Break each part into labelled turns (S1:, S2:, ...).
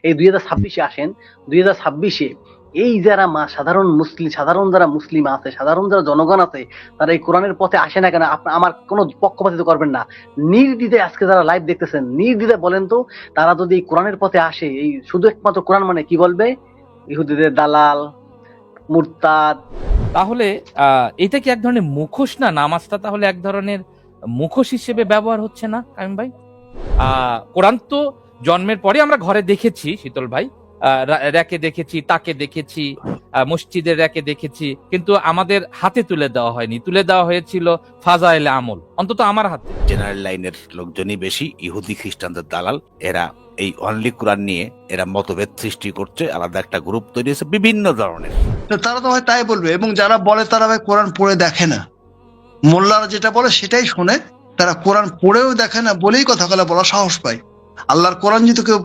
S1: এই 2026-এ আসেন, 2026-এ এই যারা সাধারণ মুসলিম, সাধারণ যারা মুসলিম আছে, সাধারণ যারা জনগণ আছে, তারা এই কোরআনের পথে আসে না কেন? আমার কোনো পক্ষপাতিত্ব করবেন না, নির্দ্বিধায় আজকে যারা লাইভ দেখতেছেন নির্দ্বিধায় বলেন তো, তারা যদি এই কোরআনের পথে আসে, এই শুধু একমাত্র কোরআন মানে কি বলবে? ইহুদিদের দালাল, মুরতাদ।
S2: তাহলে এটা কি এক ধরনের মুখোশ না? নামাজটা তাহলে এক ধরনের মুখোশ হিসেবে ব্যবহার হচ্ছে না কাইম ভাই? কোরআন তো জন্মের পরে আমরা ঘরে দেখেছি শীতল ভাই, র্যাকে দেখেছি, তাকে দেখেছি, মসজিদের র্যাকে দেখেছি, কিন্তু আমাদের হাতে তুলে দেওয়া হয়নি, তুলে দেওয়া হয়েছিল ফাজাইলে আমল, অন্তত আমার হাতে।
S3: জেনারেল লাইনের লোকজনই বেশি, ইহুদি খ্রিস্টানদের দালাল। এরা এই অনলি কোরআন নিয়ে এরা মতভেদ সৃষ্টি করছে, আলাদা একটা গ্রুপ তৈরি হয়েছে বিভিন্ন ধরনের।
S4: তারা তো ভাই তাই বলবে, এবং যারা বলে তারা ভাই কোরআন পড়ে দেখে না, মোল্লারা যেটা বলে সেটাই শোনে, তারা কোরআন পড়েও দেখে না বলেই কথাগুলো বলা সাহস পায়। আল্লাহর কোরআন যদি কেউ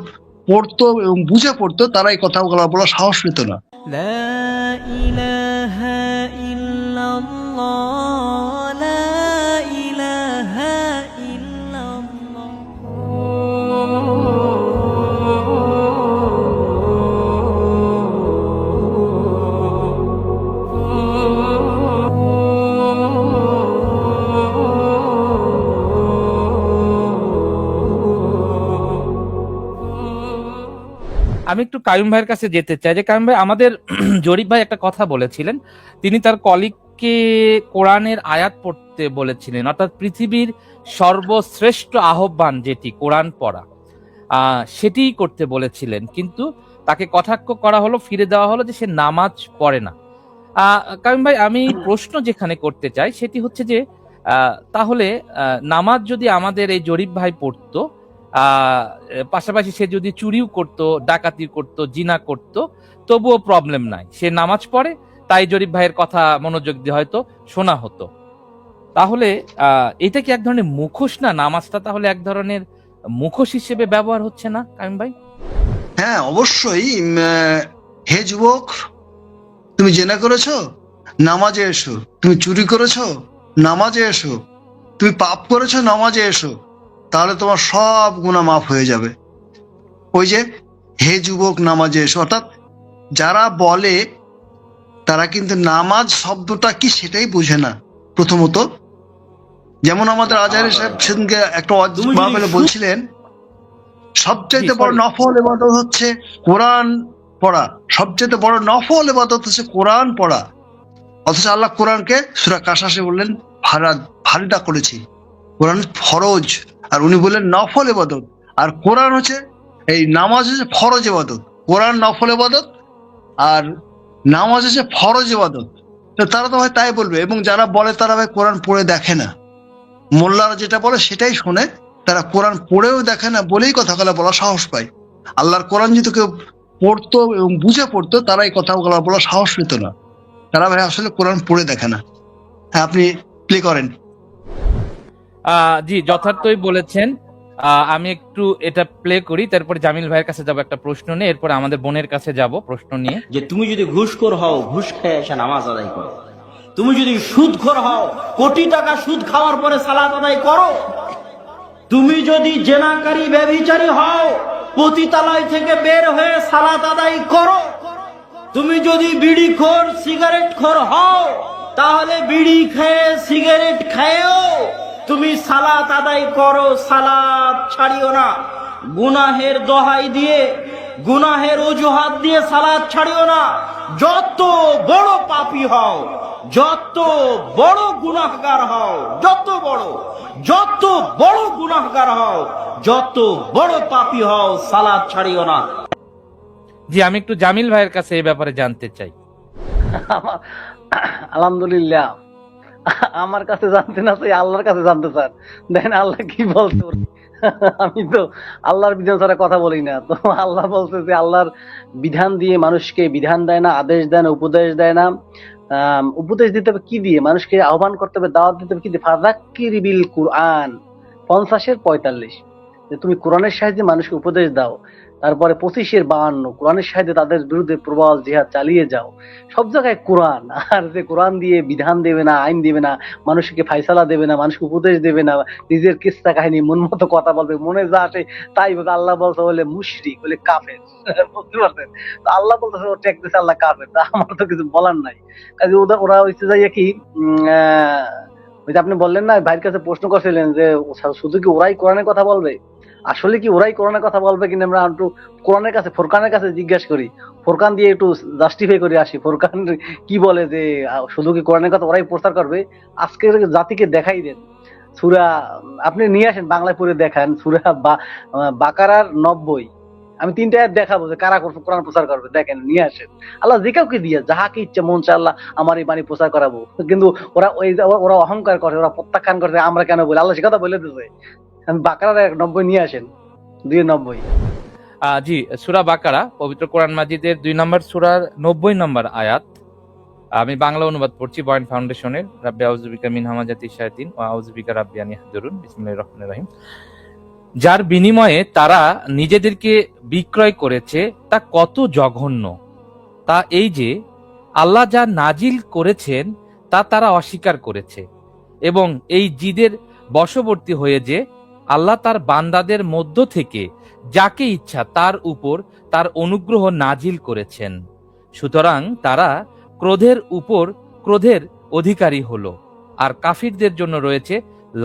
S4: পড়তো এবং বুঝে পড়তো, তারা এই কথাগুলো বলা সাহস পেত না।
S5: লা ইলাহা ইল্লাল্লাহ, লা ইলাহা
S2: আমি একটু কায়ুম ভাইয়ের কাছে যেতে চাই, যে কায়ুম ভাই, আমাদের জরিফ ভাই একটা কথা বলেছিলেন, তিনি তার কলিগকে কোরআনের আয়াত পড়তে বলেছিলেন, অর্থাৎ পৃথিবীর সর্বশ্রেষ্ঠ আহ্বান যেটি কোরআন পড়া, সেটিই করতে বলেছিলেন, কিন্তু তাকে কটাক্ষ করা হলো, ফিরে দেওয়া হলো যে সে নামাজ পড়ে না। কায়ুম ভাই, আমি প্রশ্ন যেখানে করতে চাই সেটি হচ্ছে যে তাহলে নামাজ যদি আমাদের এই জরিফ ভাই পড়তো, পাশাপাশি সে যদি চুরিও করত, ডাকাতি করত, জিনা করত, তবুও প্রবলেম নাই, সে নামাজ পড়ে, তাই জরিফ ভাইয়ের কথা মনোযোগ দিয়ে হয়তো শোনা হতো। তাহলে এটা কি এক ধরনের মুখোশ না? নামাজটা তাহলে এক ধরনের মুখোশ হিসেবে ব্যবহার হচ্ছে না কাইম ভাই?
S4: হ্যাঁ, অবশ্যই। হে যুবক, তুমি জেনা করেছো, নামাজে এসো। তুমি চুরি করেছো, নামাজে এসো। তুমি পাপ করেছো, নামাজে এসো, তাহলে তোমার সব গুনাহ মাফ হয়ে যাবে। ওই যে হে যুবক নামাজে এসো, অর্থাৎ যারা বলে তারা কিন্তু নামাজ শব্দটা কি সেটাই বুঝে না প্রথমত। যেমন আমাদের আজহারি সাহেব সেদিনকে একটা মাহফিলে বলছিলেন, সবচাইতে বড় নফল ইবাদত হচ্ছে কোরআন পড়া, সবচাইতে বড় নফল ইবাদত হচ্ছে কোরআন পড়া। অথচ আল্লাহ কোরআনকে সূরা কাসাসে বললেন ভারীটা করেছি, কোরআন ফরজ, আর উনি বললেন নফল ইবাদত। আর কোরআন হচ্ছে, এই নামাজ হচ্ছে ফরজ ইবাদত, কোরআন নফল ইবাদত আর নামাজ হচ্ছে ফরজ ইবাদত। তো তারা তো ভাই তাই বলবে, এবং যারা বলে তারা ভাই কোরআন পড়ে দেখে না, মোল্লারা যেটা বলে সেটাই শোনে, তারা কোরআন পড়েও দেখে না বলেই কথাগুলো বলা সাহস পায়। আল্লাহর কোরআন যদি কেউ পড়তো এবং বুঝে পড়তো, তারা এই কথাগুলো বলা সাহস পেত না। তারা ভাই আসলে কোরআন পড়ে দেখে না। হ্যাঁ, আপনি প্লে করেন।
S2: জি, যথার্থই বলেছেন। আমি একটু এটা প্লে করি, তারপরে জামিল ভাইয়ের কাছে যাব একটা প্রশ্ন নিয়ে, এরপরে আমাদের বোনের কাছে যাব প্রশ্ন নিয়ে।
S6: যে তুমি যদি ঘুষখোর হও, ঘুষ খেয়ে এসে নামাজ আদায় করো। তুমি যদি সুদখোর হও, কোটি টাকা সুদ খাওয়ার পরে সালাত আদায় করো। তুমি যদি জেনাকারী ব্যভিচারী হও, পতিতালয় থেকে বের হয়ে সালাত আদায় করো। তুমি যদি বিড়িখোর সিগারেটখোর হও, তাহলে বিড়ি খেয়ে সিগারেট খেয়েও তুমি সালাত আদায় করো, সালাত ছাড়িও না। গুনাহের দোহাই দিয়ে, গুনাহের অজুহাত দিয়ে সালাত ছাড়িও না। যত বড় পাপী হও, যত বড় গুনাহগার হও, যত বড় গুনাহগার হও, যত বড় পাপী হও, সালাত ছাড়িও না।
S2: জি, আমি একটু জামিল ভাইয়ের কাছে এই ব্যাপারে জানতে চাই।
S1: আলহামদুলিল্লাহ, আমার কাছে জানতে না চাই, আল্লাহর কাছে জানতে চান। দেখেন আল্লাহ কি বলছে। আমি তো আল্লাহর বিধান ছাড়া কথা বলি না। তো আল্লাহ বলছে যে আল্লাহর বিধান দিয়ে মানুষকে বিধান দেয় না, আদেশ দেয় না, উপদেশ দেয় না। উপদেশ দিতে হবে কি দিয়ে? মানুষকে আহ্বান করতে হবে, দাওয়াত দিতে হবে কি দিয়ে? ফাযাক্কির বিল কুরআন 50-45, যে তুমি কোরআনের সাহায্যে মানুষকে উপদেশ দাও। তারপরে 25-52 কোরআনের সাহায্যে তাদের বিরুদ্ধে প্রবল জিহাদ চালিয়ে যাও। সব জায়গায় কোরআন, আর যে কোরআন দিয়ে বিধান দেবে না, আইন দেবে না, মানুষকে ফাইসালা দেবে না, মানুষকে উপদেশ দেবে না, নিজের কিস্সা কাহিনী মন মতো কথা বলবে, মনে যা আসে তাই বলবে। আল্লাহ বলতে বলে মুশরিক, বলে কাফের। বুঝতে পারছেন? তো আল্লাহ বলতেছে ও ঠেকতেছে আল্লাহ কাফের, তা আমার তো কিছু বলার নাই। কাজে ওরা হচ্ছে যাইয়া কি ওই যে আপনি বললেন না, ভাইয়ের কাছে প্রশ্ন করছিলেন যে শুধু কি ওরাই কোরআনের কথা বলবে, আসলে কি ওরাই কোরআনের কথা বলবে কিনা আমরা একটু কোরআনের কাছে, ফোরকানের কাছে জিজ্ঞাসা করি, ফোরকান দিয়ে একটু জাস্টিফাই করে আসি, ফোরকান কি বলে যে শুধু কি কোরআনের কথা ওরাই প্রচার করবে। আজকের জাতিকে দেখাই দেন সূরা, আপনি নিয়ে আসেন বাংলায় পড়ে দেখান সূরা বাকারার 90, আমি 3টা আয়াত দেখাবো যে কারা কোরআন প্রচার করবে, দেখেন নিয়ে আসেন। আল্লাহ যে কাউকে দিয়ে যাহাকে ইচ্ছে মন চায় আল্লাহ আমার এই বাণী প্রচার করাবো, কিন্তু ওরা অহংকার করে, ওরা প্রত্যাখ্যান করে আমরা কেন বলি, আল্লাহ সে কথা বলে দিচ্ছে। আমি বাকারার 90 নিয়ে আসেন, 290।
S2: জি, সূরা বাকারা পবিত্র কোরআন মাজিদের 2 নম্বর সূরার 90 নম্বর আয়াত। আমি বাংলা অনুবাদ পড়ছি বয়েন ফাউন্ডেশনের। রাব্বি আউযু বিকা মিন হামাজাতিশ শায়াতিন ওয়া আউযু বিকা রাব্বি আন ইয়াহদুরুন। বিসমিল্লাহির রহমানির রহিম। যার বিনিময়ে তারা নিজেদেরকে বিক্রয় করেছে তা কত জঘন্য, তা এই যে আল্লাহ যা নাজিল করেছেন তা তারা অস্বীকার করেছে, এবং এই জিদের বশবর্তী হয়ে যে আল্লাহ তার বান্দাদের মধ্য থেকে যাকে ইচ্ছা তার উপর তার অনুগ্রহ নাজিল করেছেন। সুতরাং তারা ক্রোধের উপর ক্রোধের অধিকারী হলো, আর কাফিরদের জন্য রয়েছে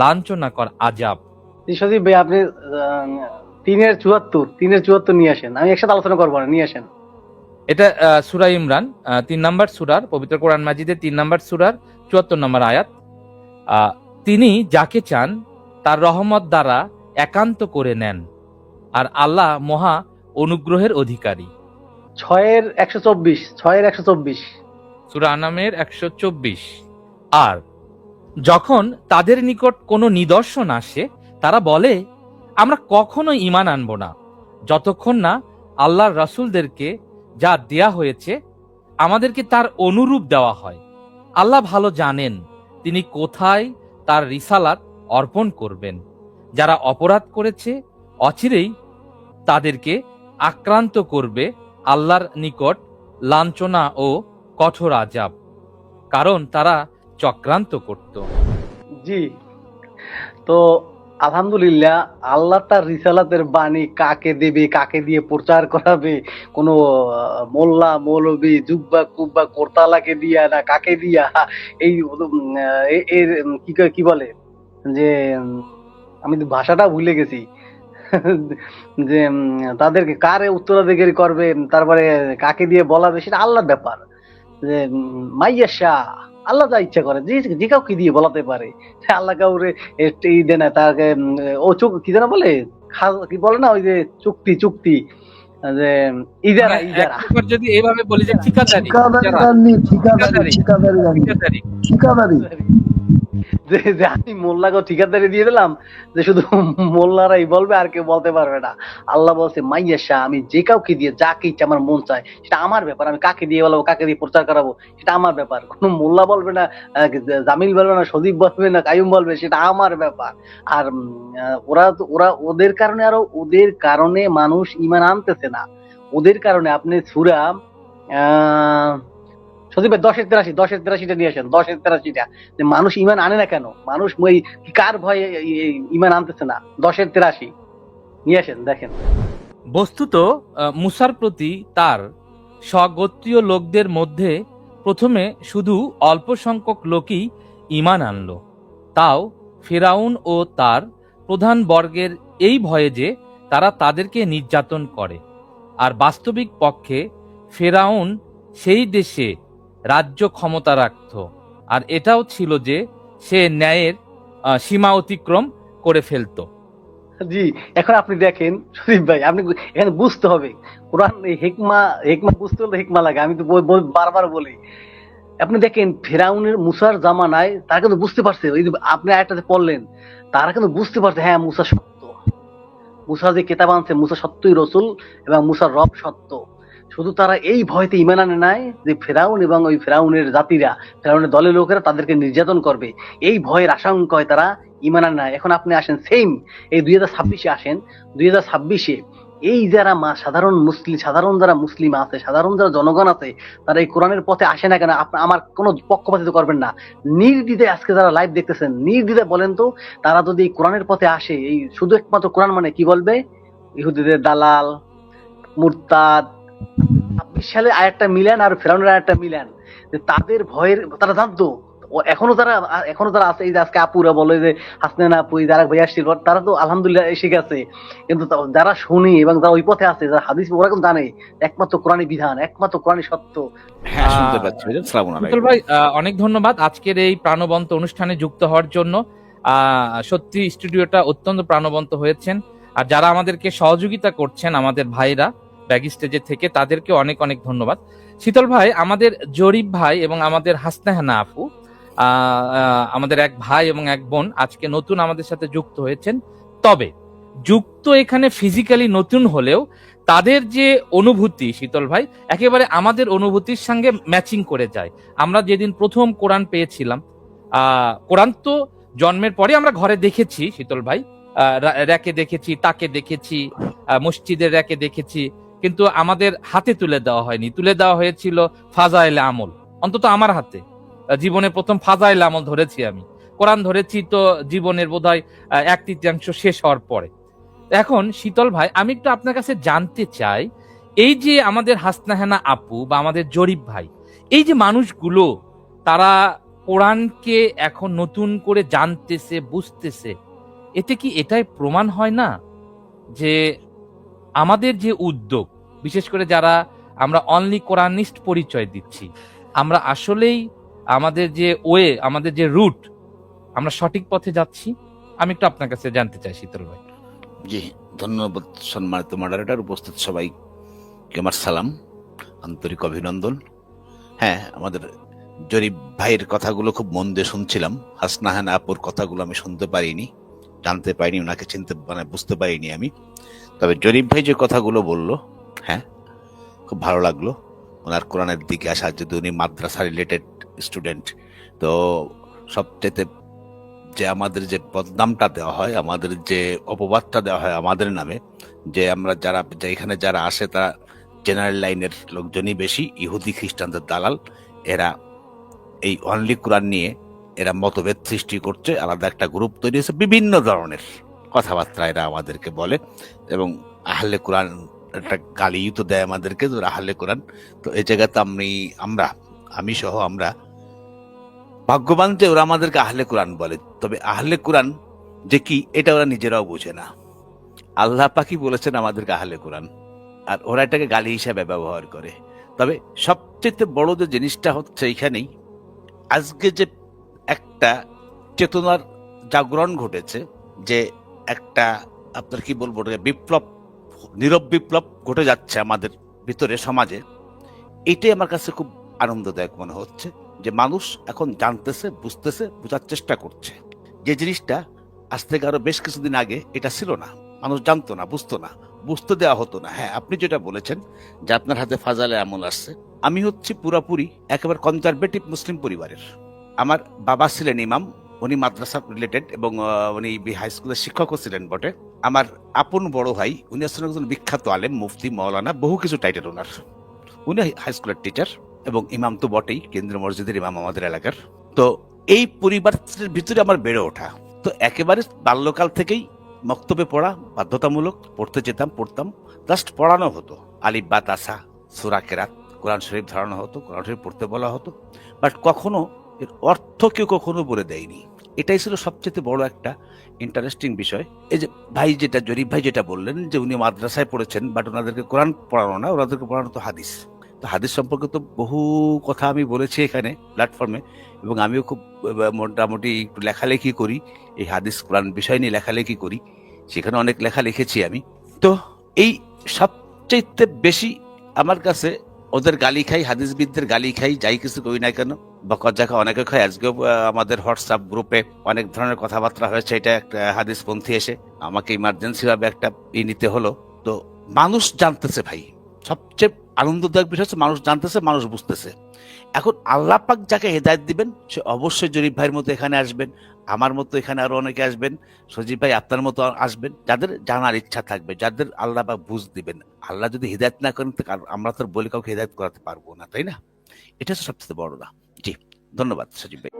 S2: লাঞ্ছনাকর আযাব।
S1: সজীব ভাই আপনি 3-74 নিয়ে আসেন, আমি একসাথে আলোচনা করবো না, নিয়ে আসেন।
S2: এটা সূরা ইমরান 3 নম্বর সূরার পবিত্র কোরআন মাজিদের 3 নম্বর সূরার 74 নম্বর আয়াত। তিনি যাকে চান তার রহমত দ্বারা একান্ত করে নেন, আর আল্লাহ মহা অনুগ্রহের অধিকারী।
S1: 6-124
S2: সূরা আনামের 124। আর যখন তাদের নিকট কোনো নিদর্শন আসে তারা বলে আমরা কখনো ঈমান আনব না যতক্ষণ না আল্লাহর রাসূলদেরকে যা দেয়া হয়েছে আমাদেরকে তার অনুরূপ দেওয়া হয়। আল্লাহ ভালো জানেন তিনি কোথায় তার রিসালাত অর্পণ করবেন। যারা অপরাধ করেছে অচিরেই তাদেরকে আক্রান্ত করবে আল্লাহর নিকট লাঞ্ছনা ও কঠোর আযাব, কারণ তারা চক্রান্ত করত।
S1: জি, তো আলহামদুলিল্লাহ আল্লাহ তার রিসালাতের বাণী কাকে দেবে, কাকে দিয়ে প্রচার করাবে, কোনো মোল্লা মৌলবী জুব্বা কুব্বা কোরতালাকে দিয়া না কাকে দিয়া, এই এর কি বলে যে আমি তো ভাষাটা ভুলে গেছি, যে তাদেরকে কারে উত্তরাধিকারী করবে, তারপরে কাকে দিয়ে বলাবে, সেটা আল্লাহর ব্যাপার। যে মাইয়াশা আল্লাহ যা ইচ্ছা করে যে কাউকে দিয়ে বলাতে পারে, আল্লাহ কাউরে দেয় না তাকে। ও কি যেন বলে, কি বলে না ওই যে চুক্তি যে ইজারা
S2: যদি এইভাবে বলি যে ঠিকাদারি,
S1: যে আমি মোল্লাকে ঠিকাদারি দিয়ে দিলাম, যে শুধু মোল্লারাই বলবে আর কেউ বলতে পারবে না। আল্লাহ বলছে মাইয়াশা, আমি যে কাউকে দিয়ে যাকে ইচ্ছা আমার মন চায় সেটা আমার ব্যাপার, আমি কাকে দিয়ে বলবো কাকে দিয়ে প্রচার করাবো সেটা আমার ব্যাপার। কোনো মোল্লা বলবে না, জামিল বলবে না, সজীব বলবে না, কাইয়ুম বলবে, সেটা আমার ব্যাপার। আর ওরা ওদের কারণে, আরো ওদের কারণে মানুষ ঈমান আনতেছে না। ওদের কারণে আপনি সূরা সজীব ভাই 10-83টা নিয়ে আসেন। 10-83টা যে মানুষ ঈমান আনে না কেন, মানুষ ওই কার ভয়ে ঈমান আনতেছে না, 10-83 নিয়ে আসেন দেখেন।
S2: বস্তুত মুসার প্রতি তার স্বগোত্রীয় লোকদের মধ্যে প্রথমে শুধু অল্প সংখ্যক লোকই ঈমান আনলো, তাও ফিরআউন ও তার প্রধান বর্গের এই ভয়ে যে তারা তাদেরকে নির্যাতন করে। আর বাস্তবিক পক্ষে ফিরআউন সেই দেশে রাজ্য ক্ষমতা রাখত, আর এটাও ছিল যে সে ন্যায়ের সীমা অতিক্রম করে ফেলত।
S1: জি, এখন আপনি দেখেন শরীফ ভাই, আপনি এখানে বুঝতে হবে কোরআন হিকমা বুঝতে হলে হিকমা লাগে, আমি তো বারবার বলি। আপনি দেখেন ফেরাউনের মুসার জামানায় তারা কিন্তু বুঝতে পারছে, ওই যে আপনি আরেকটাতে পড়লেন, তারা কিন্তু বুঝতে পারছে হ্যাঁ মুসা সত্য, মুসা যে কেতাব আনছে মুসা সত্যই রসুল এবং মুসার রব সত্য। শুধু তারা এই ভয়তে ঈমান আনে নাই যে ফেরাউন এবং ওই ফেরাউনের জাতিরা, ফেরাউনের দলের লোকেরা তাদেরকে নির্যাতন করবে, এই ভয়ের আশঙ্কায় তারা ঈমান আনে নাই। এখন আপনি আসেন সেম এই 2026-এ আসেন, 2026-এ এই যারা সাধারণ যারা মুসলিম আছে, সাধারণ যারা জনগণ আছে, তারা এই কোরআনের পথে আসে না কেন? আমার কোনো পক্ষপাতিত্ব করবেন না। নির্দ্বিধায় আজকে যারা লাইভ দেখতেছেন, নির্দ্বিধায় বলেন তো, তারা যদি এই কোরআনের পথে আসে, এই শুধু একমাত্র কোরআন মানে কি বলবে? ইহুদিদের দালাল, মুরতাদ। 26 সালে আরেকটা মিলান আর ফেরাউনের আরেকটা মিলান, যে তাদের ভয়ের তারা জানতো। এখনো যারা আছে, এই যে আজকে আপুরা বলে যে হাসনান আপু, এই যারা ভাই আসছিল, তারা তো আলহামদুলিল্লাহ এসে গেছে। কিন্তু যারা শুনি এবং যারা ওই পথে আছে, যারা হাদিস, ওরা কিন্তু জানে একমাত্র কোরআনী বিধান, একমাত্র কোরআনী সত্য।
S3: হ্যাঁ, শুনতে পাচ্ছি ভাইজান। আসসালামু
S2: শীতল
S3: আলাইকুম।
S2: ভাই, অনেক ধন্যবাদ আজকের এই প্রাণবন্ত অনুষ্ঠানে যুক্ত হওয়ার জন্য। সত্যি স্টুডিওটা অত্যন্ত প্রাণবন্ত হয়েছেন। আর যারা আমাদেরকে সহযোগিতা করছেন, আমাদের ভাইরা ব্যাগ স্টেজে থেকে, তাদেরকে অনেক অনেক ধন্যবাদ। শীতল ভাই, আমাদের জরিফ ভাই এবং আমাদের হাসনাহানা আপু, আমাদের এক ভাই এবং এক বোন আজকে নতুন আমাদের সাথে যুক্ত হয়েছেন। তবে যুক্ত এখানে ফিজিক্যালি নতুন হলেও তাদের যে অনুভূতি, শীতল ভাই, একেবারে আমাদের অনুভূতির সঙ্গে ম্যাচিং করে যায়। আমরা যেদিন প্রথম কোরআন পেয়েছিলাম, কোরআন তো জন্মের পরে আমরা ঘরে দেখেছি শীতল ভাই, র্যাকে দেখেছি, তাকে দেখেছি, মসজিদের র্যাকে দেখেছি, কিন্তু আমাদের হাতে তুলে দেওয়া হয়নি। তুলে দেওয়া হয়েছিল ফাজাইলে আমল, অন্তত আমার হাতে জীবনে প্রথম ফাজাইলে আমল ধরেছি আমি। কোরআন ধরেছি তো জীবনের বোধহয় 1/3 শেষ হওয়ার পরে। এখন শীতল ভাই, আমি একটু আপনার কাছে জানতে চাই, এই যে আমাদের হাসনাহানা আপু বা আমাদের জরিফ ভাই, এই যে মানুষগুলো তারা কোরআনকে এখন নতুন করে জানতেছে, বুঝতেছে, এতে কি এটাই প্রমাণ হয় না যে আমাদের যে উদ্যোগ, বিশেষ করে যারা আমরা অনলি কোরআনিস্ট পরিচয় দিচ্ছি, আমরা আসলেই আমাদের যে আমাদের যে রুট, আমরা সঠিক পথে যাচ্ছি? আমি একটু আপনার কাছে জানতে চাই শীতল ভাই।
S3: জি, ধন্যবাদ সম্মানিত মডারেটর, উপস্থিত সবাইকে আমার সালাম, আন্তরিক অভিনন্দন। হ্যাঁ, আমাদের জরিফ ভাইয়ের কথাগুলো খুব মন দিয়ে শুনছিলাম। হাসনাহানা আপুর কথাগুলো আমি শুনতে পারিনি, জানতে পারিনি, ওনাকে বুঝতে পারিনি আমি। তবে জরিফ ভাই যে কথাগুলো বললো, হ্যাঁ, খুব ভালো লাগলো। ওনার কোরআনের দিকে আসা, যদি উনি মাদ্রাসা রিলেটেড স্টুডেন্ট, তো সবচেয়ে যে আমাদের যে বদনামটা দেওয়া হয়, আমাদের যে অপবাদটা দেওয়া হয় আমাদের নামে, যে আমরা যারা এখানে যারা আসে তারা জেনারেল লাইনের লোকজনই বেশি, ইহুদি খ্রিস্টানদের দালাল। এরা এই অনলি কোরআন নিয়ে এরা মতভেদ সৃষ্টি করছে, আলাদা একটা গ্রুপ তৈরি হয়েছে, বিভিন্ন ধরনের কথাবার্তা এরা আমাদেরকে বলে, এবং আহলে কোরআন একটা গালিও তো দেয় আমাদেরকে, আহলে কোরআন। তো এই জায়গাতে আমি সহ আমরা ভাগ্যবান যে ওরা আমাদেরকে আহলে কোরআন বলে। তবে আহলে কোরআন যে কি, এটা ওরা নিজেরাও বোঝে না। আল্লাহ পাকই বলেছেন আমাদেরকে আহলে কোরআন, আর ওরা এটাকে গালি হিসাবে ব্যবহার করে। তবে সবচেয়ে বড় যে জিনিসটা হচ্ছে এইখানেই, আজকে যে একটা চেতনার জাগরণ ঘটেছে, যে একটা আপনার কি বলবো, বিপ্লব, নীরব বিপ্লব ঘটে যাচ্ছে আমাদের ভিতরে, সমাজে। এটাই আমার কাছে খুব আনন্দদায়ক মনে হচ্ছে, যে মানুষ এখন জানতেছে, বুঝতেছে, বোঝার চেষ্টা করছে। যে জিনিসটা আজ থেকে আরো বেশ কিছুদিন আগে এটা ছিল না, মানুষ জানতো না, বুঝতো না, বুঝতে দেওয়া হতো না। হ্যাঁ, আপনি যেটা বলেছেন যে আপনার হাতে ফাজালে আমল আসছে, আমি হচ্ছি পুরাপুরি একেবারে কনজারভেটিভ মুসলিম পরিবারের। আমার বাবা ছিলেন ইমাম, উনি মাদ্রাসা রিলেটেড, এবং উনি হাই স্কুলের শিক্ষকও ছিলেন বটে। আমার আপন বড় ভাই, উনি আসলে একজন বিখ্যাত আলেম, মুফতি, মাওলানা, বহু কিছু টাইটেল ওনার। উনি হাই স্কুলের টিচার এবং ইমাম তো বটেই, কেন্দ্রীয় মসজিদের ইমাম আমাদের এলাকার। তো এই পরিবারের ভিতরে আমার বেড়ে ওঠা, তো একেবারে বাল্যকাল থেকেই মক্তবে পড়া বাধ্যতামূলক, পড়তে যেতাম, পড়তাম, জাস্ট পড়ানো হতো, আলিফ বা তাসা, সূরা কেরাত, কোরআন শরীফ ধারণা হতো, কোরআন শরীফ পড়তে বলা হতো, বাট কখনো এর অর্থ কেউ কখনো বলে দেয়নি। এটাই ছিল সবচেয়ে বড় একটা ইন্টারেস্টিং বিষয়। এই যে ভাই যেটা, জরিফ ভাই যেটা বললেন, যে উনি মাদ্রাসায় পড়েছেন, বাট ওনাদেরকে কোরআন পড়ানো না, ওনাদেরকে পড়ানো তো হাদিস। তো হাদিস সম্পর্কে তো বহু কথা আমি বলেছি এখানে প্ল্যাটফর্মে, এবং আমিও খুব মোটামুটি একটু লেখালেখি করি, এই হাদিস কোরআন বিষয় নিয়ে লেখালেখি করি, সেখানে অনেক লেখা লিখেছি আমি। তো এই সবচেয়ে বেশি আমার কাছে ওদের গালি খাই, হাদিসবিদদের গালি খাই, যাই কিছু করি না কেন, বকরজাকা অনেকে খাই। আজকেও আমাদের হোয়াটসঅ্যাপ গ্রুপে অনেক ধরনের কথাবার্তা হয়েছে, এটা একটা হাদিসপন্থী এসে আমাকে ইমার্জেন্সি ভাবে একটা নিতে হলো। তো মানুষ জানতেছে ভাই, সবচেয়ে আনন্দদায়ক বিষয় হচ্ছে মানুষ জানতেছে, মানুষ বুঝতেছে। এখন আল্লাহ পাক যাকে হেদায়েত দিবেন সে অবশ্যই জরিফ ভাইয়ের মতো এখানে আসবেন, আমার মতো এখানে আরো অনেকে আসবেন, সজীব ভাই আপনার মতো আসবেন, যাদের জানার ইচ্ছা থাকবে, যাদের আল্লাহ পাক বুঝ দিবেন। আল্লাহ যদি হেদায়েত না করেন তো আমরা তো বলে কাউকে হেদায়েত করাতে পারবো না, তাই না? এটা হচ্ছে সবচেয়ে বড় না। জি, ধন্যবাদ সজীব ভাই।